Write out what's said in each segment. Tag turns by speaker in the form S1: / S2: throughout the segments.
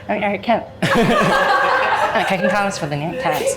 S1: Eric Kim. Cooking columnist for the New York Times.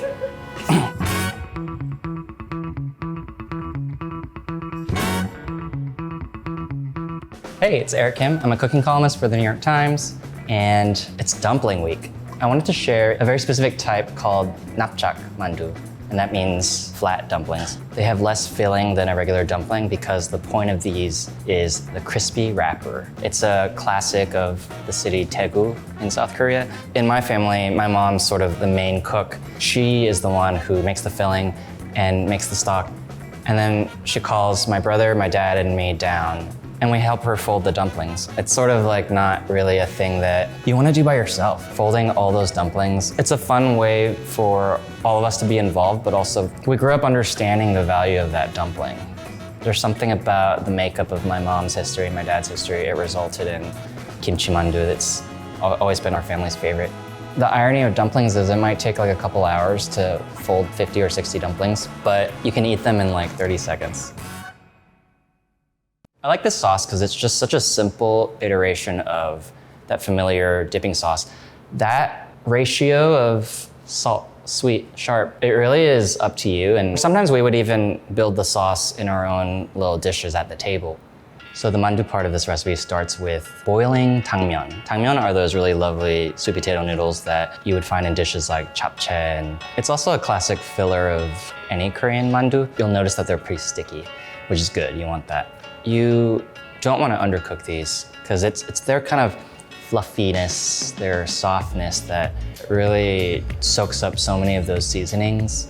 S1: Hey, it's Eric Kim. I'm a cooking columnist for the New York Times, and it's Dumpling Week. I wanted to share a very specific type called Napjak Mandu, and that means flat dumplings. They have less filling than a regular dumpling because the point of these is the crispy wrapper. It's a classic of the city Daegu in South Korea. In my family, my mom's sort of the main cook. She is the one who makes the filling and makes the stock. And then she calls my brother, my dad, and me down, and we help her fold the dumplings. It's sort of like not really a thing that you want to do by yourself, folding all those dumplings. It's a fun way for all of us to be involved, but also we grew up understanding the value of that dumpling. There's something about the makeup of my mom's history and my dad's history. It resulted in Kimchi Mandu that's always been our family's favorite. The irony of dumplings is it might take like a couple hours to fold 50 or 60 dumplings, but you can eat them in like 30 seconds. I like this sauce because it's just such a simple iteration of that familiar dipping sauce. That ratio of salt, sweet, sharp, it really is up to you. And sometimes we would even build the sauce in our own little dishes at the table. So the mandu part of this recipe starts with boiling tangmyeon. Tangmyeon are those really lovely sweet potato noodles that you would find in dishes like japchae. And it's also a classic filler of any Korean mandu. You'll notice that they're pretty sticky, which is good, you want that. You don't want to undercook these because it's their kind of fluffiness, their softness that really soaks up so many of those seasonings.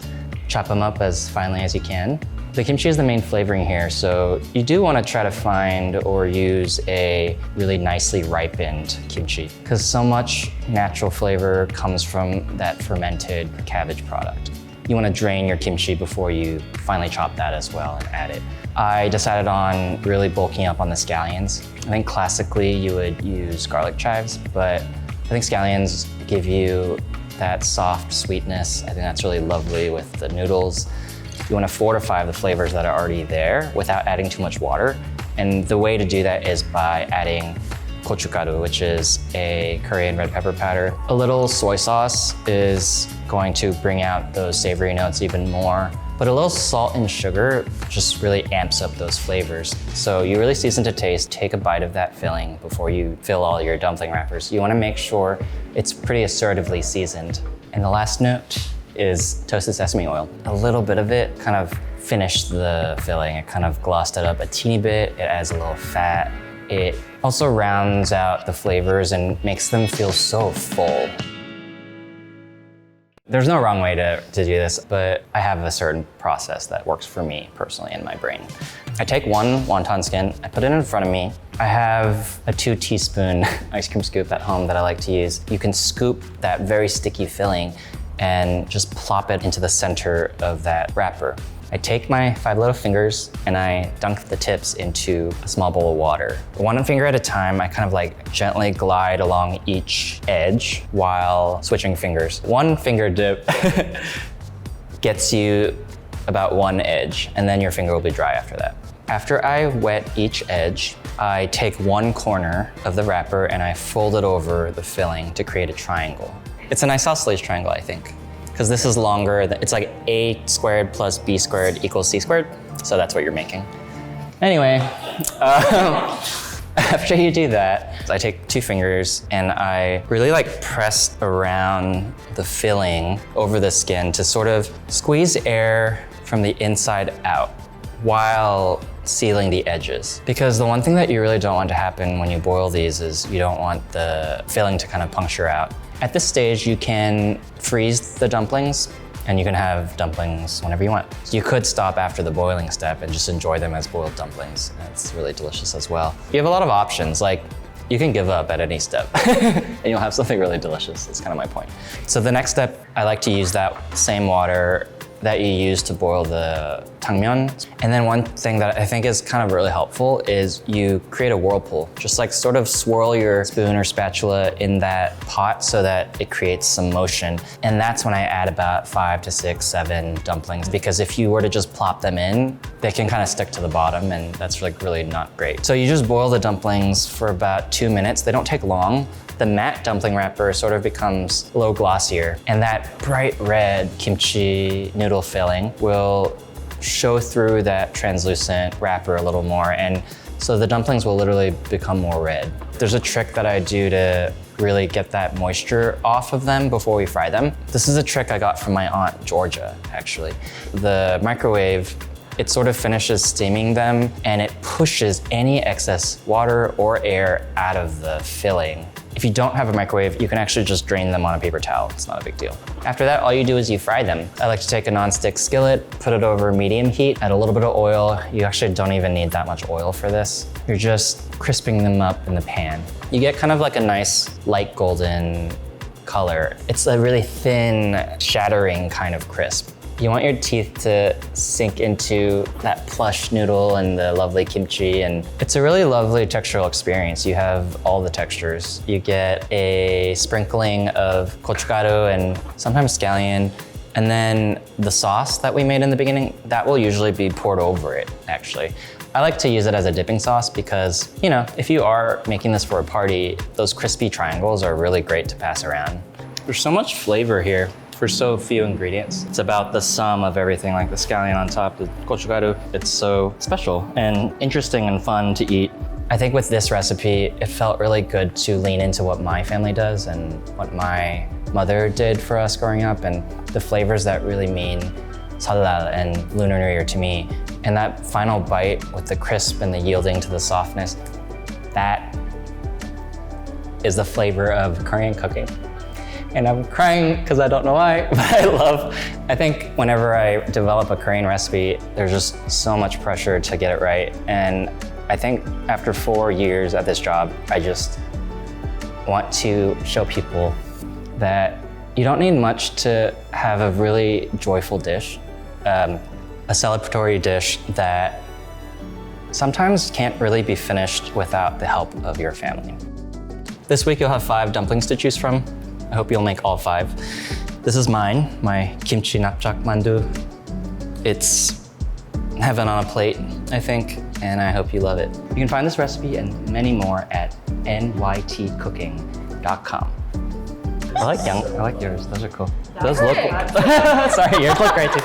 S1: Chop them up as finely as you can. The kimchi is the main flavoring here, so you do want to try to find or use a really nicely ripened kimchi because so much natural flavor comes from that fermented cabbage product. You want to drain your kimchi before you finally chop that as well and add it. I decided on really bulking up on the scallions. I think classically you would use garlic chives, but I think scallions give you that soft sweetness. I think that's really lovely with the noodles. You want to fortify the flavors that are already there without adding too much water. And the way to do that is by adding gochugaru, which is a Korean red pepper powder. A little soy sauce is going to bring out those savory notes even more. But a little salt and sugar just really amps up those flavors. So you really season to taste, take a bite of that filling before you fill all your dumpling wrappers. You wanna make sure it's pretty assertively seasoned. And the last note is toasted sesame oil. A little bit of it kind of finished the filling. It kind of glossed it up a teeny bit. It adds a little fat. It also rounds out the flavors and makes them feel so full. There's no wrong way to do this, but I have a certain process that works for me personally in my brain. I take one wonton skin, I put it in front of me. I have a 2 teaspoon ice cream scoop at home that I like to use. You can scoop that very sticky filling and just plop it into the center of that wrapper. I take my 5 little fingers and I dunk the tips into a small bowl of water. One finger at a time, I kind of like gently glide along each edge while switching fingers. One finger dip gets you about one edge, and then your finger will be dry after that. After I wet each edge, I take one corner of the wrapper and I fold it over the filling to create a triangle. It's an isosceles triangle, I think, because this is longer. It's like a squared plus b squared equals c squared. So that's what you're making. Anyway, after you do that, I take 2 fingers and I really like press around the filling over the skin to sort of squeeze air from the inside out while sealing the edges. Because the one thing that you really don't want to happen when you boil these is you don't want the filling to kind of puncture out. At this stage, you can freeze the dumplings and you can have dumplings whenever you want. You could stop after the boiling step and just enjoy them as boiled dumplings. That's really delicious as well. You have a lot of options, like you can give up at any step and you'll have something really delicious. That's kind of my point. So the next step, I like to use that same water that you use to boil the tangmyeon. And then one thing that I think is kind of really helpful is you create a whirlpool. Just like sort of swirl your spoon or spatula in that pot so that it creates some motion. And that's when I add about 5 to 6, 7 dumplings, because if you were to just plop them in, they can kind of stick to the bottom and that's like really not great. So you just boil the dumplings for about 2 minutes. They don't take long, the matte dumpling wrapper sort of becomes a little glossier, and that bright red kimchi noodle filling will show through that translucent wrapper a little more, and so the dumplings will literally become more red. There's a trick that I do to really get that moisture off of them before we fry them. This is a trick I got from my aunt Georgia, actually. The microwave, it sort of finishes steaming them and it pushes any excess water or air out of the filling. If you don't have a microwave, you can actually just drain them on a paper towel. It's not a big deal. After that, all you do is you fry them. I like to take a non-stick skillet, put it over medium heat, add a little bit of oil. You actually don't even need that much oil for this. You're just crisping them up in the pan. You get kind of like a nice light golden color. It's a really thin, shattering kind of crisp. You want your teeth to sink into that plush noodle and the lovely kimchi, and it's a really lovely textural experience. You have all the textures. You get a sprinkling of gochugaru and sometimes scallion, and then the sauce that we made in the beginning, that will usually be poured over it, actually. I like to use it as a dipping sauce because, you know, if you are making this for a party, those crispy triangles are really great to pass around. There's so much flavor here for so few ingredients. It's about the sum of everything, like the scallion on top, the gochugaru. It's so special and interesting and fun to eat. I think with this recipe, it felt really good to lean into what my family does and what my mother did for us growing up, and the flavors that really mean Seollal and Lunar New Year to me. And that final bite with the crisp and the yielding to the softness, that is the flavor of Korean cooking. And I'm crying because I don't know why, but I think whenever I develop a Korean recipe, there's just so much pressure to get it right. And I think after 4 years at this job, I just want to show people that you don't need much to have a really joyful dish, a celebratory dish that sometimes can't really be finished without the help of your family. This week you'll have 5 dumplings to choose from. I hope you'll make all 5. This is mine, my Kimchi Napjak Mandu. It's heaven on a plate, I think, and I hope you love it. You can find this recipe and many more at nytcooking.com. I like yours, those are cool. Those look, sorry, yours look great too.